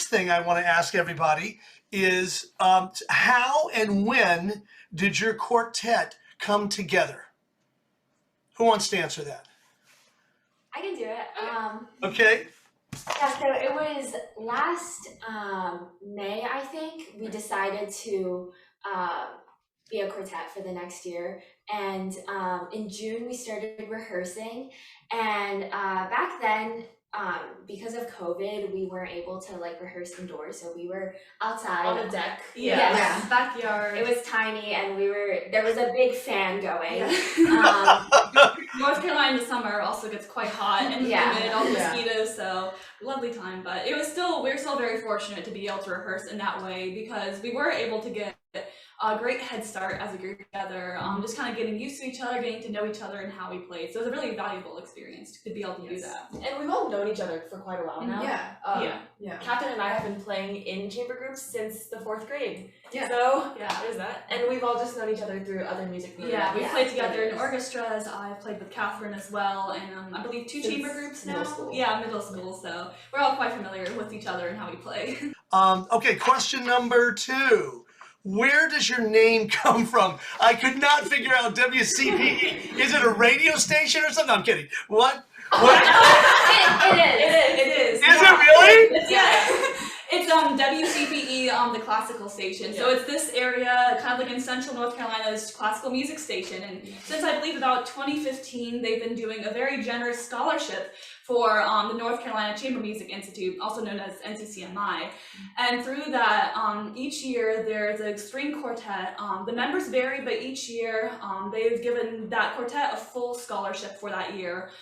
first thing I want to ask everybody is how and when did your quartet come together? Who wants to answer that? I can do it. Okay. Yeah, so it was last May, I think, we decided to be a quartet for the next year. And in June, we started rehearsing. And back then, because of COVID, we weren't able to like rehearse indoors. So we were outside. On a deck. Yes. Backyard. It was tiny and there was a big fan going. Yeah. North Carolina in the summer also gets quite hot and humid, all the mosquitoes, so lovely time. But we were still very fortunate to be able to rehearse in that way because we were able to get a great head start as a group together, just kind of getting used to each other, getting to know each other and how we played. So it was a really valuable experience to be able to do that. And we've all known each other for quite a while now. Captain and I have been playing in chamber groups since the 4th grade. So there's that. And we've all just known each other through other music groups. Yeah, we played together in orchestras. I've played with Catherine as well, and I believe 2 chamber groups now. Middle school. So we're all quite familiar with each other and how we play. Okay, question number 2. Where does your name come from? I could not figure out WCPE. Is it a radio station or something? I'm kidding. What? It is. Is it really? Yeah. It's WCPE, the classical station. So it's this area, kind of like in central North Carolina's classical music station. And since I believe about 2015, they've been doing a very generous scholarship for the North Carolina Chamber Music Institute, also known as NCCMI. And through that, each year there's a string quartet. The members vary, but each year they've given that quartet a full scholarship for that year.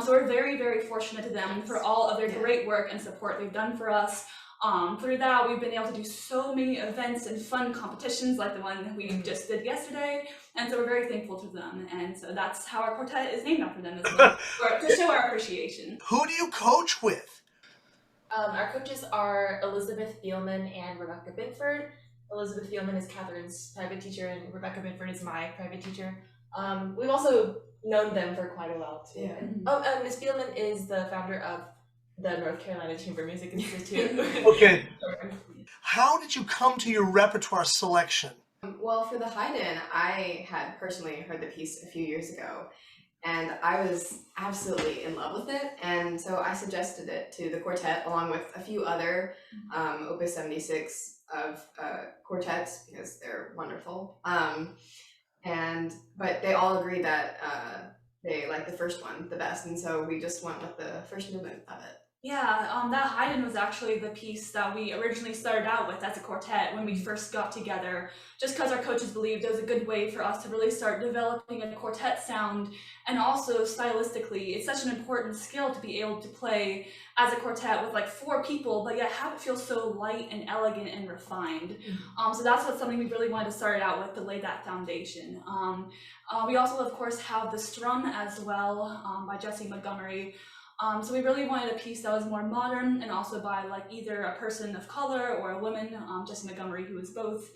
So we're very, very fortunate to them for all of their great work and support they've done for us. Through that, we've been able to do so many events and fun competitions like the one that we just did yesterday, and so we're very thankful to them, and so that's how our quartet is named after them as well, to show our appreciation. Who do you coach with? Our coaches are Elizabeth Thielman and Rebecca Binford. Elizabeth Thielman is Catherine's private teacher, and Rebecca Binford is my private teacher. We've also known them for quite a while too. And Ms. Thielman is the founder of the North Carolina Chamber Music Institute. Okay. How did you come to your repertoire selection? Well, for the Haydn, I had personally heard the piece a few years ago, and I was absolutely in love with it, and so I suggested it to the quartet along with a few other Opus 76 of quartets because they're wonderful. But they all agreed that they liked the first one the best, and so we just went with the first movement of it. Yeah, that Haydn was actually the piece that we originally started out with as a quartet when we first got together, just because our coaches believed it was a good way for us to really start developing a quartet sound, and also stylistically, it's such an important skill to be able to play as a quartet with like 4 people, but yet have it feel so light and elegant and refined. So that's something we really wanted to start out with to lay that foundation. We also, of course, have the Strum as well by Jessie Montgomery. So we really wanted a piece that was more modern and also by like either a person of color or a woman, Jessie Montgomery, who is both.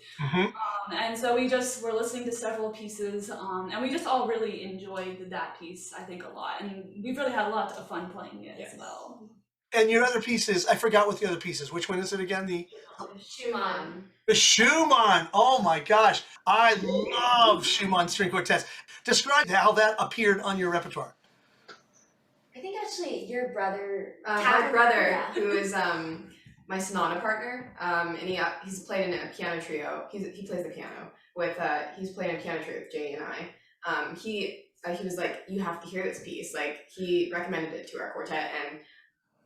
And so we just were listening to several pieces and we just all really enjoyed that piece, I think, a lot. And we've really had a lot of fun playing it as well. And your other pieces, I forgot what the other piece is. Which one is it again? The Schumann. The Schumann. Oh my gosh. I love Schumann string quartets. Describe how that appeared on your repertoire. I think actually your brother, my brother, who is my sonata partner, and he's played in a piano trio. He plays the piano with he's played in a piano trio with Jay and I. He was like, you have to hear this piece. Like, he recommended it to our quartet, and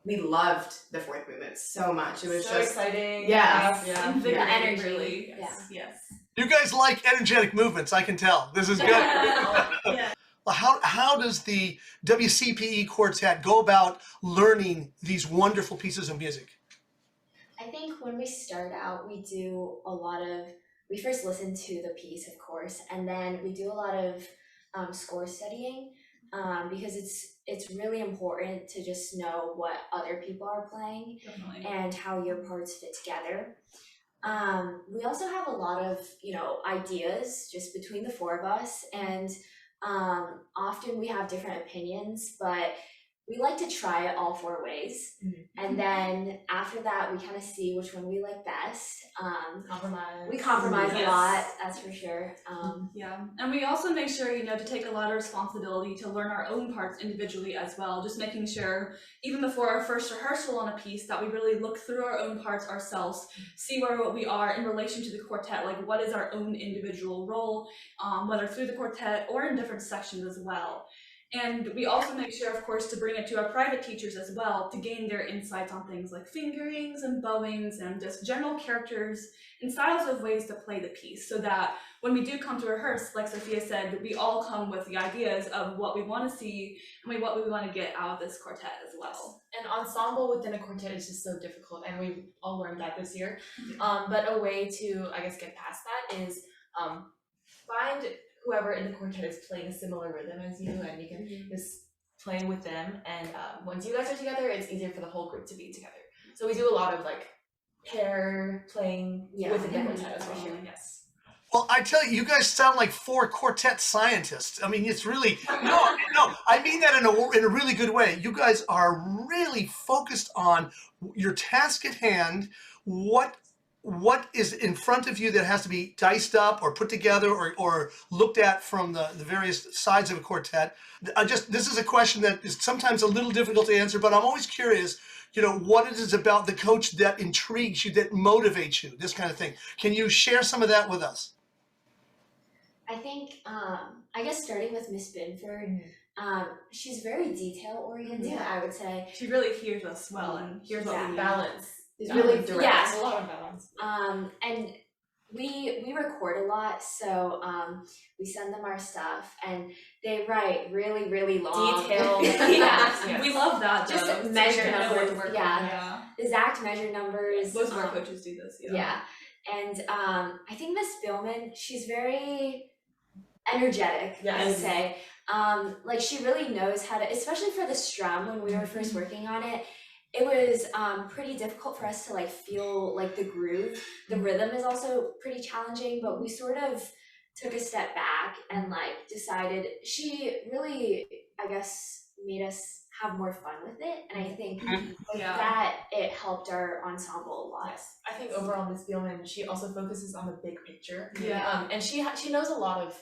we loved the 4th movement so much. It was so just exciting. The energy. Really. Yes. You guys like energetic movements, I can tell. This is good. Yeah. Well, how does the WCPE quartet go about learning these wonderful pieces of music? I think when we start out, we first listen to the piece, of course, and then we do a lot of score studying because it's really important to just know what other people are playing. Definitely. And how your parts fit together. We also have a lot of, ideas just between the 4 of us, and often we have different opinions, but we like to try it all 4 ways, and then after that we kind of see which one we like best. Compromise. We compromise a Yes. lot, that's for sure. Yeah, and we also make sure, to take a lot of responsibility to learn our own parts individually as well, just making sure, even before our first rehearsal on a piece, that we really look through our own parts ourselves, see where we are in relation to the quartet, like what is our own individual role, whether through the quartet or in different sections as well. And we also make sure, of course, to bring it to our private teachers as well, to gain their insights on things like fingerings and bowings and just general characters and styles of ways to play the piece, so that when we do come to rehearse, like Sophia said, we all come with the ideas of what we want to see and what we want to get out of this quartet as well. And ensemble within a quartet is just so difficult, and we've all learned that this year. But a way to, I guess, get past that is find whoever in the quartet is playing a similar rhythm as you, and you can just play with them. And once you guys are together, it's easier for the whole group to be together. So we do a lot of like pair playing within the quartet as well. Yes. Well, I tell you, you guys sound like 4 quartet scientists. I mean, it's really no. I mean that in a really good way. You guys are really focused on your task at hand. What is in front of you that has to be diced up or put together or looked at from the various sides of a quartet? This is a question that is sometimes a little difficult to answer, but I'm always curious. What it is about the coach that intrigues you, that motivates you, this kind of thing. Can you share some of that with us? I think, I guess starting with Miss Binford, she's very detail oriented, I would say. She really hears us well and hears what we need. Balance. It's really direct. Yeah. There's a lot of balance. And we record a lot, so we send them our stuff, and they write really, really long, Detailed. yeah, We love that, though. just measure We know what to numbers, work with. yeah, exact measure numbers. Most of our coaches do this, Yeah, and I think Miss Billman, she's very energetic, I would say. Like she really knows how to, especially for the strum when we were first working on it. It was pretty difficult for us to like feel like the groove. The rhythm is also pretty challenging, but we sort of took a step back and like decided, she really, I guess, made us have more fun with it, and I think that it helped our ensemble a lot. Yes, I think overall Miss Beelman, she also focuses on the big picture. Yeah. And she knows a lot of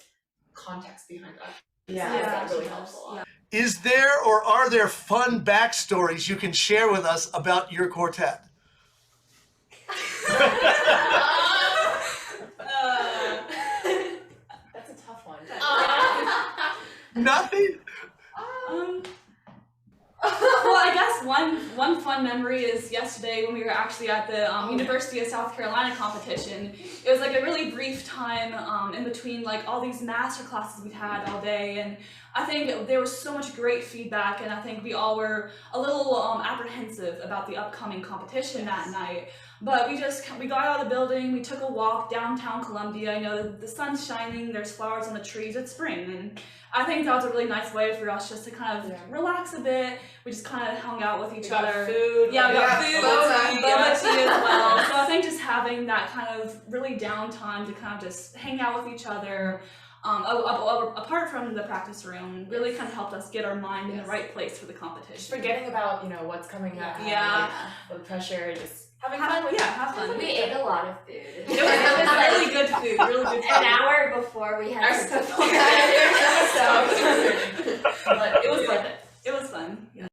context behind that. Yeah. So that really helps a lot. Is there or are there fun backstories you can share with us about your quartet? That's a tough one. Nothing? Well, I guess one fun memory is yesterday when we were actually at the University of South Carolina competition. It was like a really brief time in between like all these master classes we'd had all day, and I think there was so much great feedback, and I think we all were a little apprehensive about the upcoming competition that night. But we got out of the building, we took a walk downtown Columbia. The sun's shining, there's flowers on the trees, it's spring, and I think that was a really nice way for us just to kind of relax a bit. We just kind of hung out with each other. Food. Yeah, we got food, boba tea as well. So I think just having that kind of really downtime to kind of just hang out with each other, apart from the practice room, really kind of helped us get our mind in the right place for the competition. Just forgetting about, what's coming up. Yeah. Like, the pressure, just having Have fun with have fun. We ate a lot of food. It was really good food, really good food. An hour before we had our to stuff. perform. But it was worth it. It was fun.